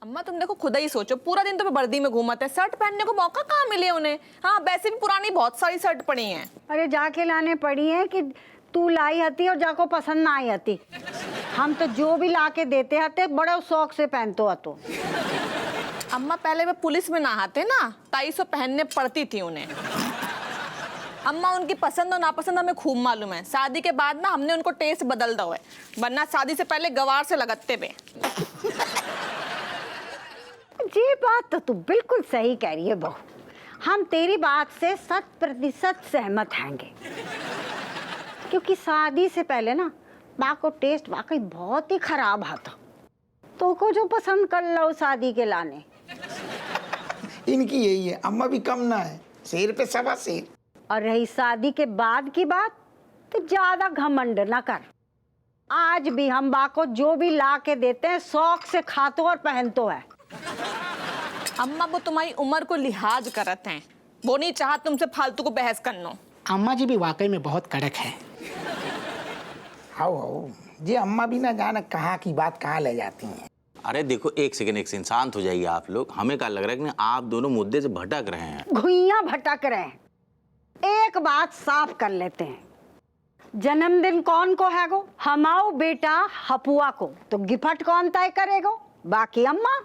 अम्मा तुम देखो खुद ही सोचो, पूरा दिन तो वर्दी में घूमते हैं, शर्ट पहनने को मौका कहाँ मिले उन्हें। हाँ वैसे भी पुरानी बहुत सारी शर्ट पड़ी हैं। अरे जाके लाने पड़ी है कि तू लाई हती और जाको पसंद ना आई हती। हम तो जो भी ला के देते हते बड़े शौक से पहनतो हतो। अम्मा पहले वे पुलिस में नहाते ना, 250 पहनने पड़ती थी उन्हें। अम्मा उनकी पसंद और नापसंद हमें खूब मालूम है। शादी के बाद ना हमने उनको टेस्ट बदल दो है, वरना शादी से पहले गवार से लगते पे। ये बात तो तू बिल्कुल सही कह रही है बहू, हम तेरी बात से 100% सहमत हैंगे। क्योंकि शादी से पहले ना बा को टेस्ट वाकई बहुत ही खराब आता। तो को जो पसंद कर लो शादी के लाने। इनकी यही है, अम्मा भी कम ना है, शेर पे सवा शेर। और रही शादी के बाद की बात, तो ज्यादा घमंड ना कर। आज भी हम बा को जो भी ला के देते हैं शौक से खातो और पहनतो है। अम्मा वो तुम्हारी उम्र को लिहाज करत हैं, वो नहीं चाहत तुमसे फालतू को बहस करनो। अम्मा जी भी वाकई में बहुत कड़क है। हाउ जी, अम्मा भी ना जाना कहाँ की बात कहाँ ले जाती हैं। अरे देखो एक सेकंड शांत हो जाइए आप लोग। हमें क्या लग रहा है कि आप दोनों मुद्दे से भटक रहे हैं। घुइयां भटक रहे हैं। एक बात साफ कर लेते हैं, जन्मदिन कौन को है गो? हमाओ बेटा हपुआ को। तो गिफ्ट कौन तय करेगो? बाकी अम्मा।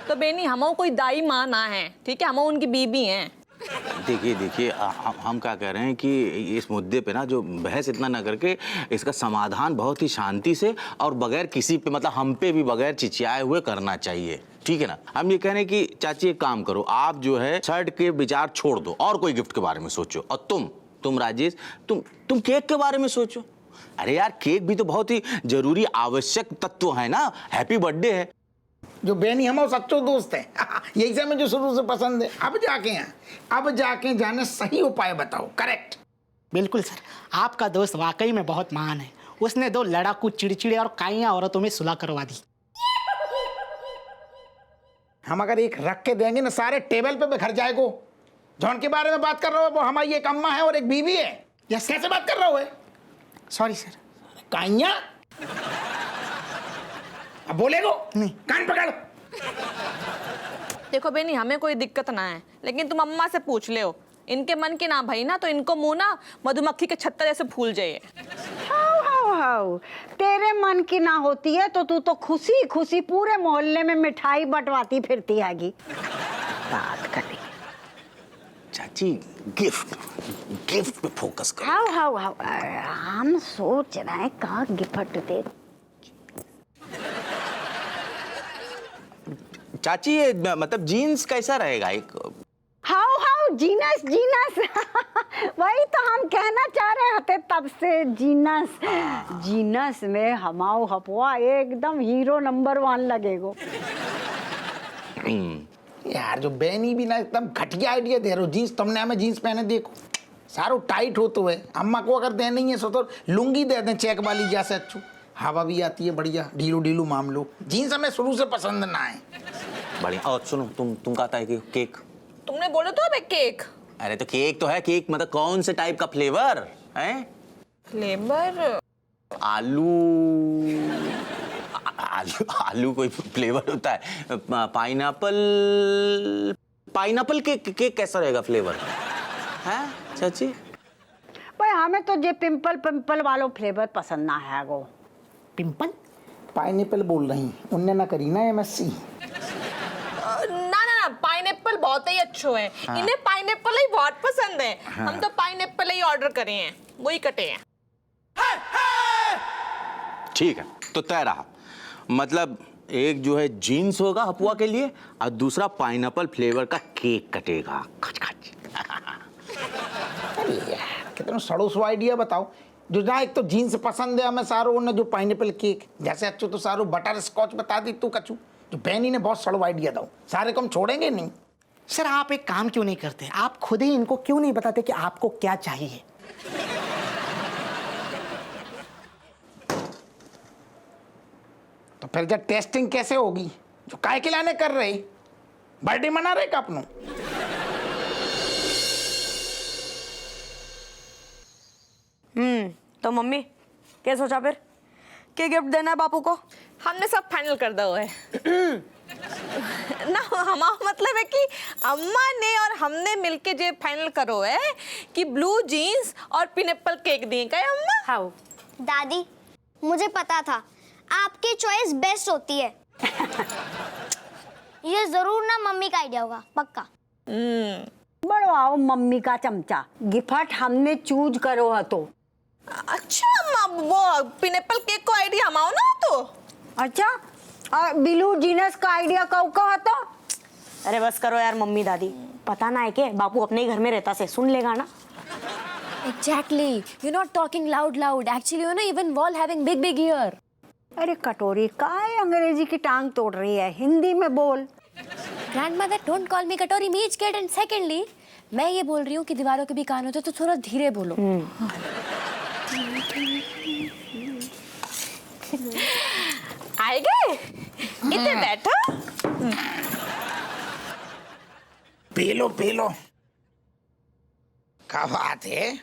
तो बेनी हमो कोई दाई माँ ना है, ठीक है, हमो उनकी बीबी हैं। देखिए हम क्या कह रहे हैं कि इस मुद्दे पे ना जो बहस इतना ना करके इसका समाधान बहुत ही शांति से और बगैर किसी पे मतलब हम पे भी बगैर चिचियाए हुए करना चाहिए, ठीक है ना। हम ये कह रहे हैं कि चाची एक काम करो, आप जो है शर्ट के विचार छोड़ दो और कोई गिफ्ट के बारे में सोचो। और तुम राजेश तुम केक के बारे में सोचो। अरे यार केक भी तो बहुत ही जरूरी आवश्यक तत्व है ना। हैप्पी बर्थडे है। जो बेनी हमारा सच्चो दोस्त है यही से हमें जो शुरू से पसंद है। अब जाके जाने सही उपाय बताओ। करेक्ट। बिल्कुल सर, आपका दोस्त वाकई में बहुत महान है। उसने 2 लड़ाकू चिड़चिड़े और काइयां औरतों में सुलह करवा दी। हम अगर एक रख के देंगे ना सारे टेबल पे बिखर जाएगो। जौन के बारे में बात कर रहा हो वो हमारी एक अम्मा है और एक बीवी है। यस कैसे बात कर रहा हो? Sorry sir. काइयां अब बोलेगो नहीं। कान पकड़। देखो बेनी हमें कोई दिक्कत ना है, लेकिन तुम अम्मा से पूछ ले हो, इनके मन की ना भई ना तो इनको मुंह ना मधुमक्खी के छत्ते जैसे फूल जाए। हाउ तेरे मन की ना होती है तो तू तो खुशी खुशी पूरे मोहल्ले में मिठाई बंटवाती फिरती हैगी। बात करी चाची गिफ्ट पे फोकस करो। हाउ हम सोच रहे हैं कहाँ गिफ्ट दे। चाची ये मतलब जीन्स कैसा रहेगा? एक हाउ जीनस वही तो हम कहना चाह रहे थे तब से। जीनस में हमाओ हपुआ एकदम हीरो नंबर 1 लगेगो। यार जो बेनी भी ना एकदम घटिया आइडिया दे रहे हो। जीन्स तुमने हमें जीन्स पहने देखो सारो टाइट हो तो है। अम्मा को अगर देना ही है सो तो लुंगी दे दें चेक वाली, जैसे अच्छू हवा भी आती है बढ़िया, ढीलू मामलो। जीन्स हमें शुरू से पसंद ना है। बढ़िया। और सुनो तुम कहता है कि केक तुमने बोले तो अब केक। अरे तो केक तो है, केक मतलब कौन से टाइप का फ्लेवर है? फ्लेवर आलू कोई फ्लेवर होता है? पाइनएप्पल केक कैसा रहेगा फ्लेवर है चाची? भाई हमें तो ये पिंपल वालों फ्लेवर पसंद ना है गो। पिंपल पाइनएप्पल बोल रही उनने ना करी ना MSc। ना पाइनएप्पल बहुत ही अच्छो है। हाँ। इन्हें पाइनएप्पल ही बहुत पसंद है। हाँ। हम तो पाइनएप्पल ही ऑर्डर करे हैं, वही कटे हैं। ठीक है तो तय रहा। मतलब एक जो है जीन्स होगा हपुआ के लिए और दूसरा पाइनएप्पल फ्लेवर का केक कटेगा। अरे यार कितना सड़ोसो आइडिया बताओ। जो जहाँ एक तो जीन्स पसंद है हमें सारो, ने जो पाइनएप्पल केक जैसे अच्छो तो सारो बटर स्कॉच बता दी तू कचू। जो बेनी ने बहुत सड़ो आइडिया दो, सारे को हम छोड़ेंगे नहीं। सर आप एक काम क्यों नहीं करते? आप खुद ही इनको क्यों नहीं बताते कि आपको क्या चाहिए? तो फिर जब टेस्टिंग कैसे होगी? जो काय के लाने कर रहे बर्थडे मना रहे का अपनों? तो मम्मी क्या सोचा फिर? क्या गिफ्ट देना है बापू को? हमने सब फाइनल कर दो है ना, हमारा मतलब है कि अम्मा ने और हमने मिलके जे फाइनल करो है कि ब्लू जीन्स और पिनेपल केक दिए क्या अम्मा? हाँ दादी, मुझे पता था आपकी चॉइस बेस्ट होती है। ये जरूर ना मम्मी का आइडिया होगा, पक्का। बड़ो आओ मम्मी का चमचा, गिफ्ट हमने चूज करो है तो। अच्छा अम्मा, वो पिनेपल केक को आइडिया हमाओ ना तो। अच्छा, और ब्लू जीनस का आइडिया कब का था? अरे बस करो यार मम्मी दादी, पता ना है कि बापू अपने ही घर में रहता से सुन लेगा ना। Exactly. You're not talking loud. Actually, you know, even Wall having big ear. अरे कटोरी काय अंग्रेजी की टांग तोड़ रही है, हिंदी में बोल। Grandmother, don't call me Katori, me each kid. And secondly, मैं ये बोल रही हूँ कि दीवारों के भी कान होते तो थोड़ा धीरे बोलो। आए गए? इतने बैठो। P low. क्या बात है?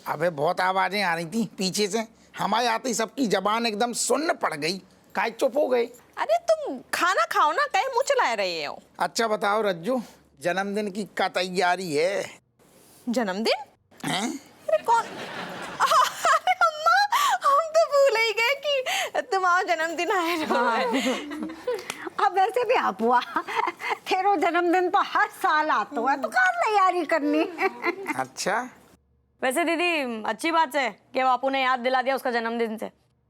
अबे बहुत आवाजें आ रही थी पीछे से, हमारे आते ही सबकी जबान एकदम सुन्न पड़ गई। काय चुप हो गए? अरे तुम खाना खाओ ना, कहीं मुँह चलाए रहे हो। अच्छा बताओ रज्जू, जन्मदिन की क्या तैयारी है? जन्मदिन? हैं? अरे कौन? अरे अम्मा, हम तो भूल ही गए कि तुम्हारा जन्मदिन आए रहो। अब वैसे भी आप हुआ तेरो जन्मदिन तो हर साल आता है, तो कहाँ तैयारी करनी? अच्छा वैसे दीदी अच्छी बात है कि बापू ने याद दिला दिया उसका जन्मदिन से।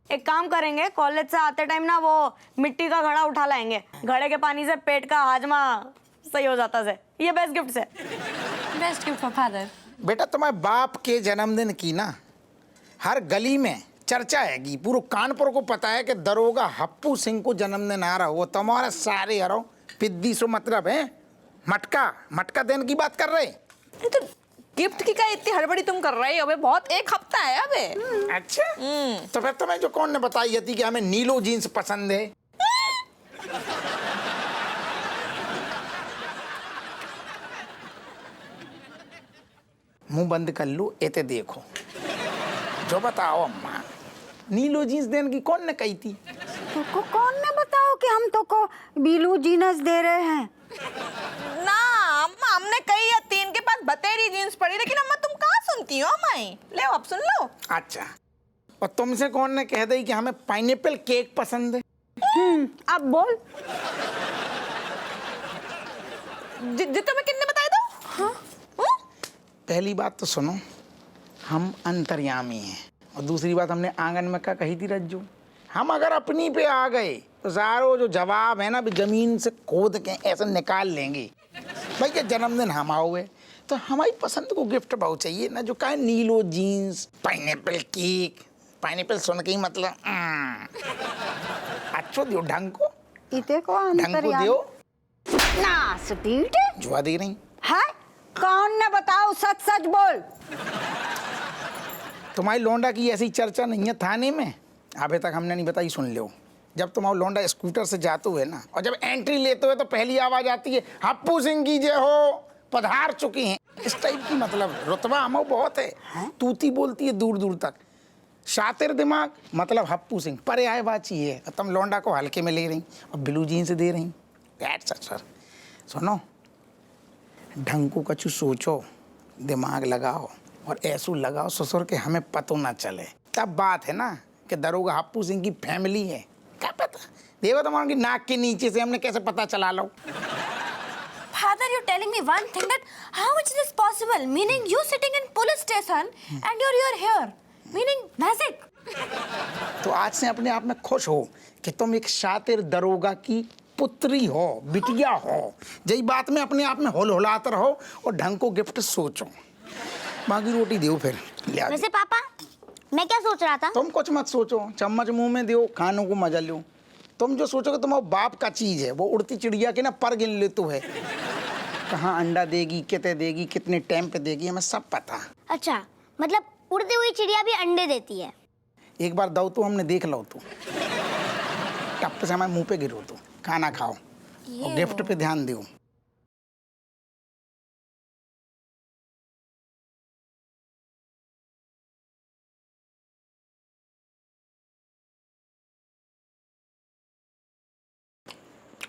एक काम करेंगे, कॉलेज से आते टाइम ना वो मिट्टी का घड़ा उठा लाएंगे, घड़े के पानी से पेट का हाजमा सही हो जाता है। ये बेस्ट गिफ्ट है। Best gift for father. बेटा, तुम्हारे बाप के जन्मदिन की ना हर गली में चर्चा हैगी, पूरे कानपुर को पता है कि दरोगा हप्पू सिंह को जन्मदिन आ रहा हो। तुम्हारे सारे हरो पिद्दी सो मतलब है मटका देने की बात कर रहे। अरे तो गिफ्ट की क्या इतनी हड़बड़ी तुम कर रहे हो? अबे बहुत एक हफ्ता है अबे। अच्छा तो फिर तुम्हें जो कौन ने बताई थी कि हमें नीलो जीन्स पसंद है? मुंह बंद कर लो, एते देखो जो बताओ अम्मा, नीलो जीन्स देने की कौन ने कही थी? तुमको कौन ने बताओ कि हम तो को ब्लू जीनस दे रहे हैं? ना अम्मा, हमने कही है तीन के पास बतेरी जीन्स पड़ी, लेकिन अम्मा तुम कहाँ सुनती हो अम्मा? ले अब सुन लो। अच्छा, और तुमसे कौन ने कह दी कि हमें पाइनएप्पल केक पसंद है? अब बोल। जितना मैं कितने बताए दो? हाँ? पहली बात तो सुनो, हम अंतर्यामी हैं, और दूसरी बात हमने आंगन में क्या कही थी रज्जू, हम अगर अपनी पे आ गए तो सारो जो जवाब है ना भी जमीन से खोद के ऐसे निकाल लेंगे। भाई क्या जन्मदिन हम आओगे तो हमारी पसंद को गिफ्ट बहुत चाहिए ना, जो कहे नीलो जीन्स, पाइनएप्पल केक। पाइनएप्पल सुन के ही मतलब अच्छो दियो, ढंग को इते को ढंग को अंतर्यामी दियो। ना स्पीड जुआ दे रही है, कौन ने बताओ? सच सच बोल। तुम्हारी लौंडा की ऐसी चर्चा नहीं है थाने में, अभी तक हमने नहीं बताई, सुन लो। जब तुम्हारा लौंडा स्कूटर से जाते हुए ना, और जब एंट्री लेते हुए तो पहली आवाज आती है हप्पू सिंह की जय हो, पधार चुके हैं। इस टाइप की मतलब रुतबा हमो बहुत है। तूती बोलती है दूर दूर तक, शातिर दिमाग मतलब हप्पू सिंह पर आए बाची है। तुम लौंडा को हल्के में ले रही और ब्लू जीन्स दे रही। That's it sir. सुनो, ढंग को कछु सोचो, दिमाग लगाओ और ऐसू लगाओ ससुर के हमें पतो ना चले, तब बात है ना कि दरोगा हप्पू सिंह की फैमिली है। क्या पता, देखो तुम्हारी नाक के नीचे से हमने कैसे पता चला लो। Father, you're telling me one thing, that how is this possible? Meaning you sitting in police station and you're here. Meaning magic. तो आज से अपने आप में खुश हो कि तुम एक शातिर दरोगा की पुत्री हो, बिटिया हो। यही बात में अपने आप में होलाते रहो और ढंग को गिफ्ट सोचो। बाकी रोटी दो फिर ले आ। वैसे पापा, मैं क्या सोच रहा था? तुम कुछ मत सोचो, चम्मच मुंह में दो, खानों को मजा लो। तुम जो सोचोगे तुम्हारे बाप का चीज है, वो उड़ती चिड़िया के ना पर गिन ले तो है, कहाँ अंडा देगी, कितने देगी, कितने टाइम पे देगी, हमें सब पता। अच्छा, मतलब उड़ती हुई चिड़िया भी अंडे देती है? एक बार दो तो हमने देख लो, तो टप से हमारे मुंह पे गिरो, तो खाना खाओ और गिफ्ट पे ध्यान दो।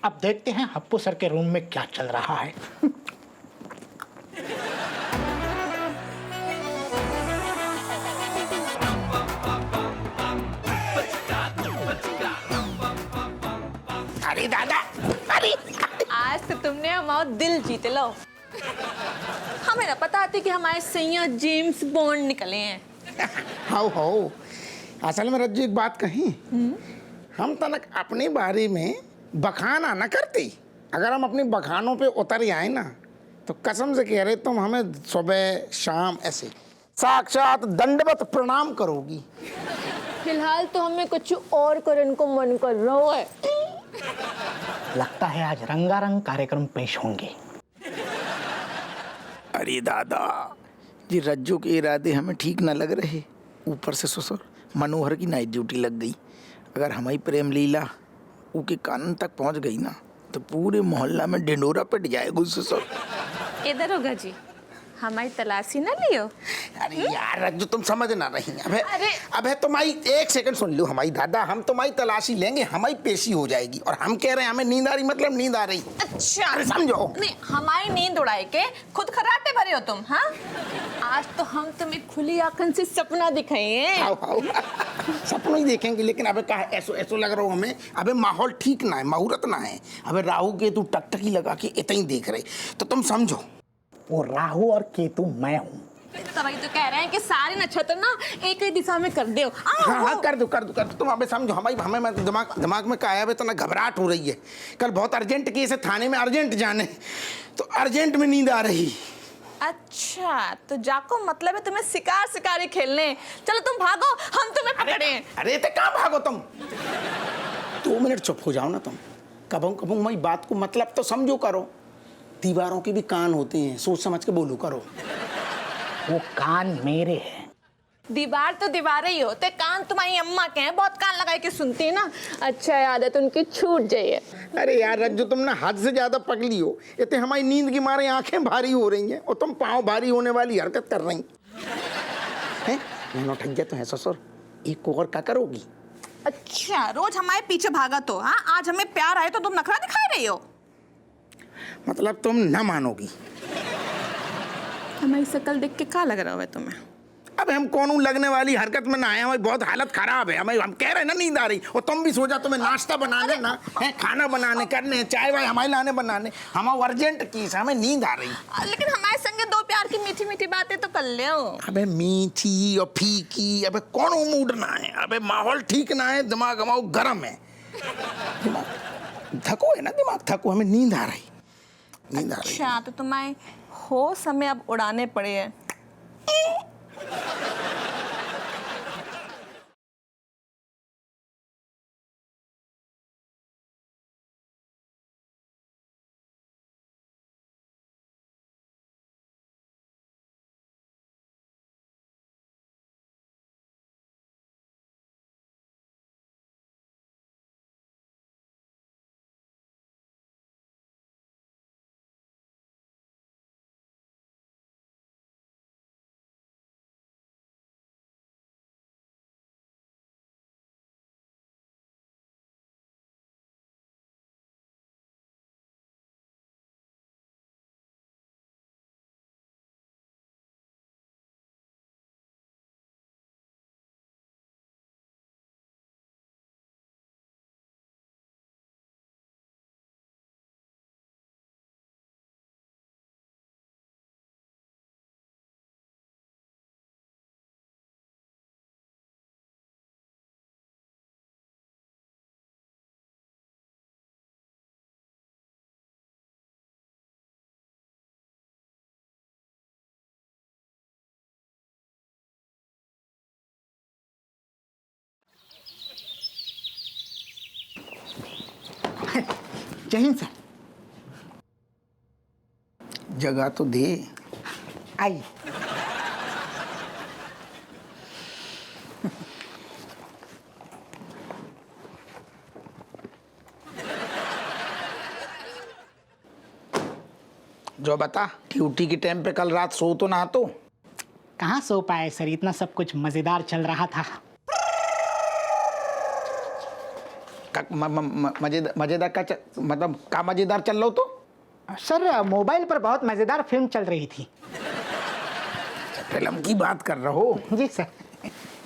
अब देखते हैं हप्पू सर के रूम में क्या चल रहा है। अरे दादा, अरे आज तो तुमने हमारा दिल जीत लो। हमें ना पता थी कि हमारे सैया जेम्स बॉन्ड निकले हैं। हाउ असल में रज्जू एक बात कहीं, हम तनक अपने बारे में बखाना न करते। अगर हम अपने बखानों पे उतर आए ना तो कसम से कह रहे तुम हमें सुबह शाम ऐसे साक्षात दंडवत प्रणाम करोगी। फिलहाल तो हमें कुछ और करने को मन कर रहा है। लगता है आज रंगारंग कार्यक्रम पेश होंगे। अरे दादा, ये रज्जू के इरादे हमें ठीक न लग रहे। ऊपर से ससुर मनोहर की नाइट ड्यूटी लग गई। अगर हमारी प्रेम लीला उनके कान तक पहुंच गई ना तो पूरे मोहल्ला में ढिंडोरा पिट जाएगा ससुर। इधर होगा जी, हमारी तलाशी ना लियो। अरे यार रज्जू, तुम समझ ना रही। अरे अबे तुम्हारी एक सेकंड सुन लो हमारी दादा, हम तुम्हारी तलाशी लेंगे, हमारी पेशी हो जाएगी। और हम कह रहे हैं हमें नींद आ रही, मतलब नींद आ रही। अच्छा, अरे समझो। नहीं, हमारी नींद उड़ाए के खुद खर्राटे भरे हो तुम। हाँ, आज तो हम तुम्हें खुली आंखन से सपना दिखाएंगे। आओ सपनों ही देखेंगे, लेकिन अबे कहा ऐसो ऐसो लग रहा हो हमें। अबे माहौल ठीक ना है, मुहूर्त ना है। अबे राहु केतु टकटकी लगा के इतना ही देख रहे, तो तुम समझो वो राहु और केतु मैं हूँ। तभी तो कह रहे हैं कि सारे नक्षत्र ना एक ही दिशा में कर दो। हाँ कर दो तुम। अबे समझो हमें मैं दिमाग में काया तो ना घबराहट हो रही है। कल बहुत अर्जेंट केस है, थाने में अर्जेंट जाने, तो अर्जेंट में नींद आ रही। अच्छा, तो जाको मतलब है तुम्हें शिकारी खेलने। चलो तुम भागो, हम तुम्हें पकड़े। अरे तो कहाँ भागो तुम? 2 मिनट चुप हो जाओ ना तुम। कबू मेरी बात को मतलब तो समझो करो। दीवारों के भी कान होते हैं, सोच समझ के बोलो करो। वो कान मेरे हैं। दीवार तो दीवारें ही होते, कान तुम्हारी अम्मा के हैं, बहुत कान लगाए के सुनती है ना। अच्छा, आदत उनकी छूट जाइए। अरे यार रज्जू, तुम ना हद से ज्यादा पगली हो। इतने हमारी नींद की मारे आंखें भारी हो रही हैं और तुम पाँव भारी होने वाली हरकत कर रही हैं। नौटंकिया तो है ससुर, एक और क्या करोगी? अच्छा, रोज हमारे पीछे भागा तो हाँ, आज हमें प्यार आए तो तुम नखरा दिखा रही हो। मतलब तुम न मानोगी। हमारी शक्ल देख के क्या लग रहा है तुम्हें? अब हम कौन लगने वाली हरकत में ना आए, हमारी बहुत हालत खराब है। हम कह रहे हैं ना नींद आ रही, और तुम भी सोचा तुम्हें नाश्ता बनाने ना है, खाना बनाने करने, चाय वाय हमारे लाने बनाने, हमारा अर्जेंट केस, हमें नींद आ रही। लेकिन हमारे संगे 2 प्यार की मीठी मीठी बातें तो कर ले। अबे मीठी और फीकी, अबे कौन मूड ना है? अबे माहौल ठीक ना है, दिमाग हमारा गर्म है। दिमाग थको है ना, दिमाग थको, हमें नींद आ रही। अच्छा, तो तुम्हारे होश हमें अब उड़ाने पड़े हैं। जय हिंद सर। जगह तो दे। आइए। जो बता, ड्यूटी के टाइम पे कल रात सो तो ना तो? कहाँ सो पाए सर, इतना सब कुछ मजेदार चल रहा था। मजेदार का मतलब का मजेदार चल रहा हो तो? सर मोबाइल पर बहुत मज़ेदार फिल्म चल रही थी। फिल्म की बात कर रहे हो? जी सर।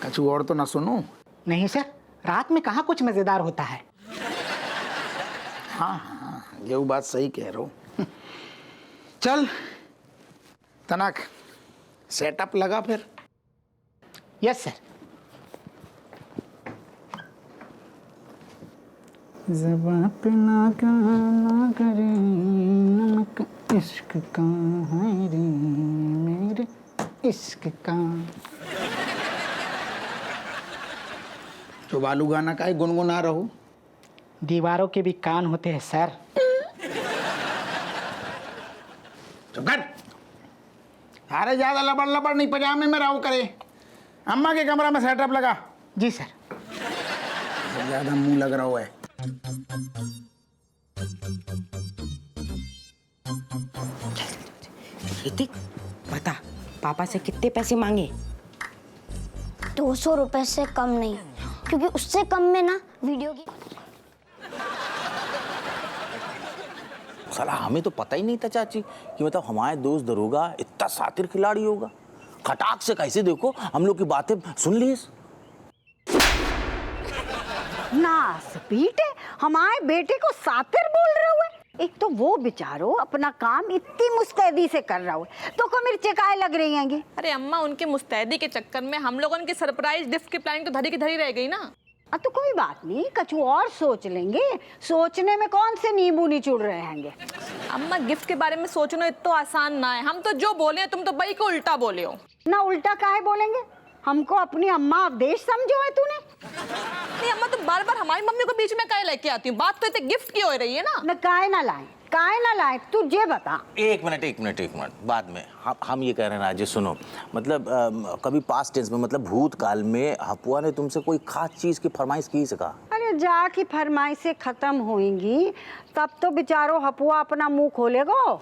कछु और तो ना सुनो? नहीं सर, रात में कहाँ कुछ मज़ेदार होता है। हाँ, ये बात सही कह रहे हो। चल तनक सेटअप लगा फिर। Yes sir. ज़बां पे लगा ना करे नमक इश्क का है रे मेरे इश्क का। जो बालू गाना का है गुनगुना रहो। दीवारों के भी कान होते हैं सर। चुप कर। अरे ज्यादा लबड़ लबड़ नहीं, पजामे में रहो करे। अम्मा के कमरा में सेटअप लगा। जी सर। ज्यादा मुंह लग रहा है। ऋतिक बता, पापा से कितने पैसे मांगे? 200 रुपए से कम नहीं, क्योंकि उससे कम में ना वीडियो की। साला हमें तो पता ही नहीं था चाची कि मतलब हमारे दोस्त दरोगा इतना शातिर खिलाड़ी होगा। खटाक से कैसे देखो हम लोग की बातें सुन ली। ना स्पीड है, हमारे बेटे को सातिर बोल रहे हुए। एक तो वो बेचारो अपना काम इतनी मुस्तैदी से कर रहा है, तो को मिर्चे काहे लग रही हैंगी? अरे अम्मा, उनकी मुस्तैदी के चक्कर में हम लोगों की सरप्राइज गिफ्ट की प्लानिंग तो धरी की धरी रह गई ना। तो कोई बात नहीं, कछु और सोच लेंगे। सोचने में कौन से नींबू निचुड़ रहे हैंगे? अम्मा, गिफ्ट के बारे में सोचना इतना आसान ना है। हम तो जो बोले तुम तो बई को उल्टा बोले हो। ना उल्टा काहे बोलेंगे? हमको अपनी अम्मा अवदेश समझो है तूने? नहीं अम्मा, तुम बार बार हमारी मम्मी को बीच में काहे लेके आती हो? बात तो इतने गिफ्ट की हो रही है ना। काहे ना लाए तुझे बता। एक मिनट बाद में हम ये कह रहे हैं राजेश, सुनो मतलब कभी पास्ट टेंस में मतलब भूतकाल में हपुआ ने तुमसे कोई खास चीज की फरमाइश की सका? अरे जा की फरमाइशें खत्म होएंगी तब तो बेचारो हपुआ अपना मुंह खोलेगा।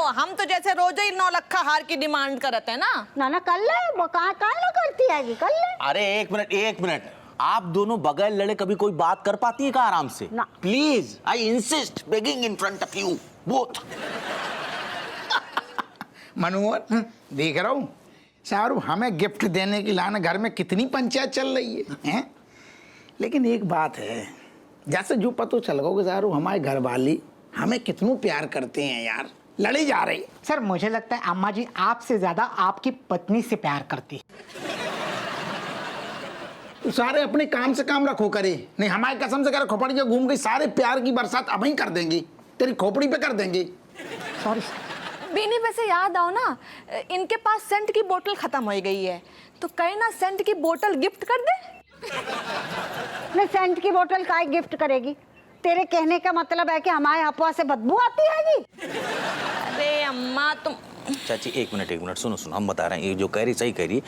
हम तो जैसे रोज ही 9 लाख हार की डिमांड करते हैं ना। ना कर ले, वो कहाँ ना करती है, कर ले। अरे एक मिनट आप दोनों बगैर लड़े कभी कोई बात कर पाती है क्या आराम से? ना। Please I insist begging in front of you both. Manohar देख रहा हूँ शाहरुख, हमें गिफ्ट देने की लाने घर में कितनी पंचायत चल रही है? लेकिन एक बात है, जैसे जो पता चल गया शाहरुख, हमारे घर वाली हमें कितनों प्यार करते हैं यार, लड़ी जा रही। सर मुझे लगता है अम्मा जी आपसे ज्यादा आपकी पत्नी से प्यार करती। तो सारे अपने काम से काम रखो करे, नहीं हमारी कसम से करे खोपड़ी जो घूम गई सारे प्यार की बरसात अब ही कर देंगी, तेरी खोपड़ी पे कर देंगे। सॉरी। बीनी, वैसे याद आओ ना, इनके पास सेंट की बोतल खत्म हो गई है, तो कहे ना सेंट की बोतल गिफ्ट कर दे। नहीं, सेंट की बोतल काहे गिफ्ट करेगी? तेरे कहने का मतलब है कि हमारे हपुआ से बदबू आती है? अरे अम्मा तुम। चाची एक मिनट सुनो हम बता रहे हैं, ये जो कह रही सही कह रही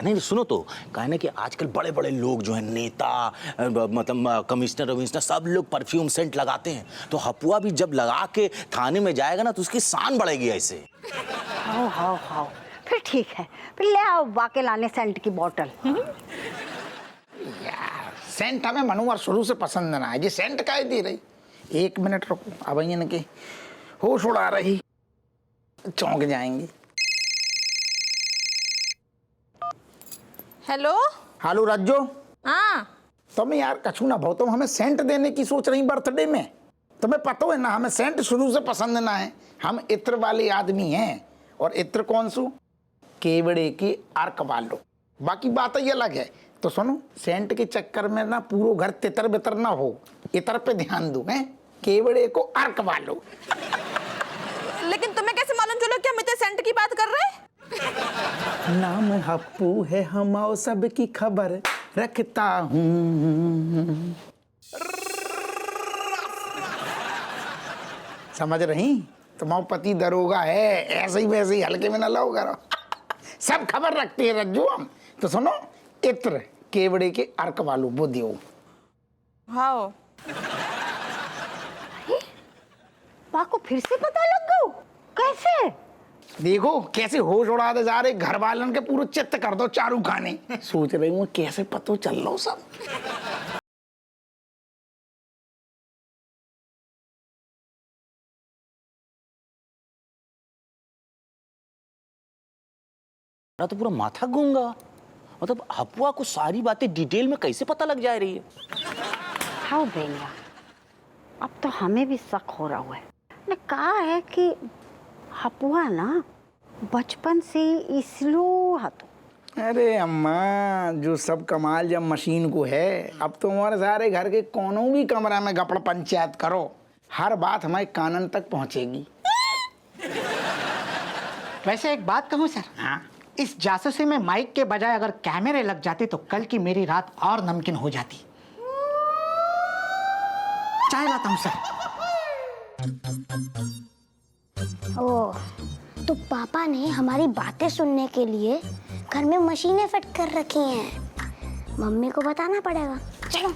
नहीं सुनो तो कहा ना कि आजकल बड़े बड़े लोग जो हैं नेता मतलब कमिश्नर सब लोग परफ्यूम सेंट लगाते हैं, तो हपुआ भी जब लगा के थाने में जाएगा ना तो उसकी शान बढ़ेगी ऐसे। हाँ फिर ठीक है, फिर ले आओ वाके लाने सेंट की बोतल। यार सेंट हमें मनोहर शुरू से पसंद ना है, ये सेंट काहे दे रही? 1 मिनट रुको, अब इनके होश उड़ा रही, चौंक जाएंगे। हेलो हालू रज्जो। हाँ तुम्हें यार कछु ना भाव, तुम हमें सेंट देने की सोच रही बर्थडे में? तुम्हें पता है ना हमें सेंट शुरू से पसंद ना है, हम इत्र वाले आदमी हैं। और इत्र कौन सु? केवड़े के अर्क वालो। बाकी बात ये अलग है। तो सुनो, सेंट के चक्कर में ना पूरा घर तितर बितर ना हो, इतर पे ध्यान दो। हैं केवड़े को अर्क वालो। लेकिन तुम्हें कैसे मालूम चलो कि हम इतने सेंट की बात कर रहे हैं? नाम हप्पू है, हम सबकी खबर रखता हूँ। समझ रही? तुम्हारा पति दरोगा है, ऐसे ही वैसे ही हल्के में न लो करो। सब खबर रखते हैं रज्जू हम। तो सुनो, इत्र केवड़े के अर्क वालो वो दियो। हाँ को फिर से पता लग गया? कैसे? देखो कैसे होश उड़ाते जा रहे, घर वालन के पूरे चित्त कर दो चारू खाने। सोच रही हूँ कैसे पतो चल लो सब। मेरा तो पूरा माथा घूम गया। मतलब हपुआ को सारी बातें डिटेल में कैसे पता लग जा रही है? हाँ बेनिया, अब तो हमें भी शक हो रहा है। ने कहा है कि हपुआ ना बचपन से ही स्लो हतो। अरे अम्मा, जो सब कमाल जब मशीन को है, अब तो हमारे सारे घर के कोनों भी कमरा में गपड़ पंचायत करो, हर बात हमारे कानन तक पहुंचेगी। वैसे एक बात कहूँ सर, हाँ, इस जासूसी में माइक के बजाय अगर कैमरे लग जाते तो कल की मेरी रात और नमकीन हो जाती। चाय लाता हूँ सर। ओह, तो पापा ने हमारी बातें सुनने के लिए घर में मशीनें फिट कर रखी हैं। मम्मी को बताना पड़ेगा। चलो।